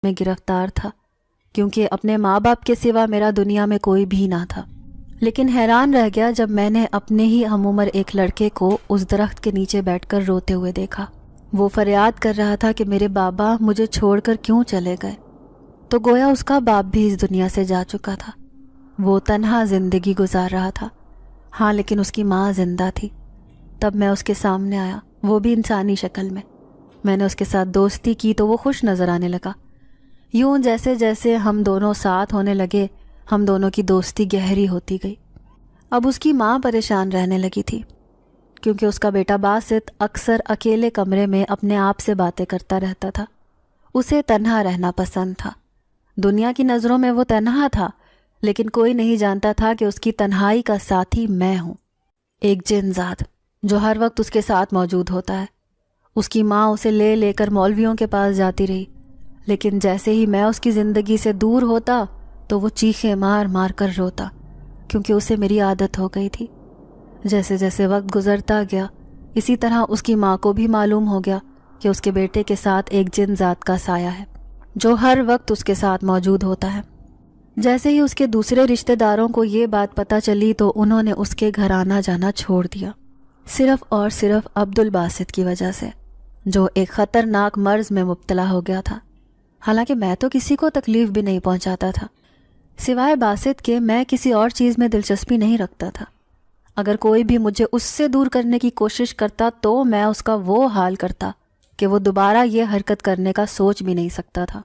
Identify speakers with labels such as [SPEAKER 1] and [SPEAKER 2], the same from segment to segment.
[SPEAKER 1] میں گرفتار تھا، کیونکہ اپنے ماں باپ کے سوا میرا دنیا میں کوئی بھی نہ تھا۔ لیکن حیران رہ گیا جب میں نے اپنے ہی ہم عمر ایک لڑکے کو اس درخت کے نیچے بیٹھ کر روتے ہوئے دیکھا۔ وہ فریاد کر رہا تھا کہ میرے بابا مجھے چھوڑ کر کیوں چلے گئے، تو گویا اس کا باپ بھی اس دنیا سے جا چکا تھا۔ وہ تنہا زندگی گزار رہا تھا، ہاں لیکن اس کی ماں زندہ تھی۔ تب میں اس کے سامنے آیا، وہ بھی انسانی شکل میں۔ میں نے اس کے ساتھ دوستی کی تو وہ خوش نظر آنے لگا۔ یوں جیسے جیسے ہم دونوں ساتھ ہونے لگے، ہم دونوں کی دوستی گہری ہوتی گئی۔ اب اس کی ماں پریشان رہنے لگی تھی، کیونکہ اس کا بیٹا باسط اکثر اکیلے کمرے میں اپنے آپ سے باتیں کرتا رہتا تھا۔ اسے تنہا رہنا پسند تھا۔ دنیا کی نظروں میں وہ تنہا تھا، لیکن کوئی نہیں جانتا تھا کہ اس کی تنہائی کا ساتھی میں ہوں، ایک جن ذات جو ہر وقت اس کے ساتھ موجود ہوتا ہے۔ اس کی ماں اسے لے لے کر مولویوں کے پاس جاتی رہی، لیکن جیسے ہی میں اس کی زندگی سے دور ہوتا تو وہ چیخیں مار مار کر روتا، کیونکہ اسے میری عادت ہو گئی تھی۔ جیسے جیسے وقت گزرتا گیا، اسی طرح اس کی ماں کو بھی معلوم ہو گیا کہ اس کے بیٹے کے ساتھ ایک جن ذات کا سایہ ہے جو ہر وقت اس کے ساتھ موجود ہوتا ہے۔ جیسے ہی اس کے دوسرے رشتہ داروں کو یہ بات پتہ چلی تو انہوں نے اس کے گھر آنا جانا چھوڑ دیا، صرف اور صرف عبدالباسط کی وجہ سے، جو ایک خطرناک مرض میں مبتلا ہو گیا تھا۔ حالانکہ میں تو کسی کو تکلیف بھی نہیں پہنچاتا تھا، سوائے باسط کے میں کسی اور چیز میں دلچسپی نہیں رکھتا تھا۔ اگر کوئی بھی مجھے اس سے دور کرنے کی کوشش کرتا تو میں اس کا وہ حال کرتا کہ وہ دوبارہ یہ حرکت کرنے کا سوچ بھی نہیں سکتا تھا۔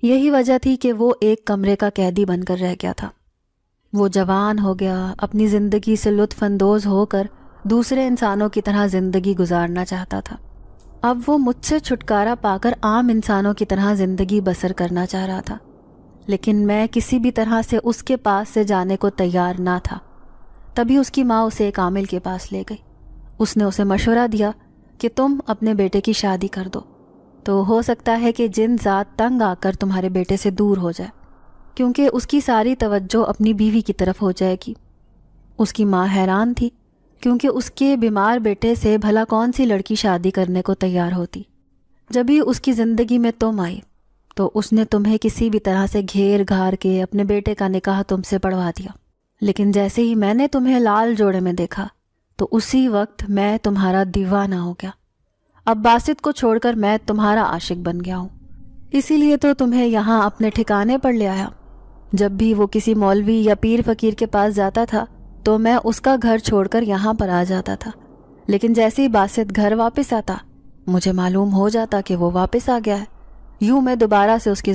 [SPEAKER 1] یہی وجہ تھی کہ وہ ایک کمرے کا قیدی بن کر رہ گیا تھا۔ وہ جوان ہو گیا، اپنی زندگی سے لطف اندوز ہو کر دوسرے انسانوں کی طرح زندگی گزارنا چاہتا تھا۔ اب وہ مجھ سے چھٹکارا پا کر عام انسانوں کی طرح زندگی بسر کرنا چاہ رہا تھا، لیکن میں کسی بھی طرح سے اس کے پاس سے جانے کو تیار نہ تھا۔ تبھی اس کی ماں اسے ایک عامل کے پاس لے گئی۔ اس نے اسے مشورہ دیا کہ تم اپنے بیٹے کی شادی کر دو، تو ہو سکتا ہے کہ جن ذات تنگ آ کر تمہارے بیٹے سے دور ہو جائے، کیونکہ اس کی ساری توجہ اپنی بیوی کی طرف ہو جائے گی۔ اس کی ماں حیران تھی، کیونکہ اس کے بیمار بیٹے سے بھلا کون سی لڑکی شادی کرنے کو تیار ہوتی۔ جب ہی اس کی زندگی میں تم آئی تو اس نے تمہیں کسی بھی طرح سے گھیر گھار کے اپنے بیٹے کا نکاح تم سے پڑھوا دیا۔ لیکن جیسے ہی میں نے تمہیں لال جوڑے میں دیکھا تو اسی وقت میں تمہارا دیوانہ ہو گیا۔ اب باسط کو چھوڑ کر میں تمہارا عاشق بن گیا ہوں، اسی لیے تو تمہیں یہاں اپنے ٹھکانے پر لے آیا۔ جب بھی وہ کسی مولوی یا پیر فقیر کے پاس جاتا تھا تو میں اس کا گھر چھوڑ کر یہاں پر آ جاتا تھا، لیکن جیسے ہی باسط گھر واپس آتا مجھے معلوم ہو جاتا کہ وہ واپس آ گیا ہے۔ یوں میں دوبارہ سے اس کی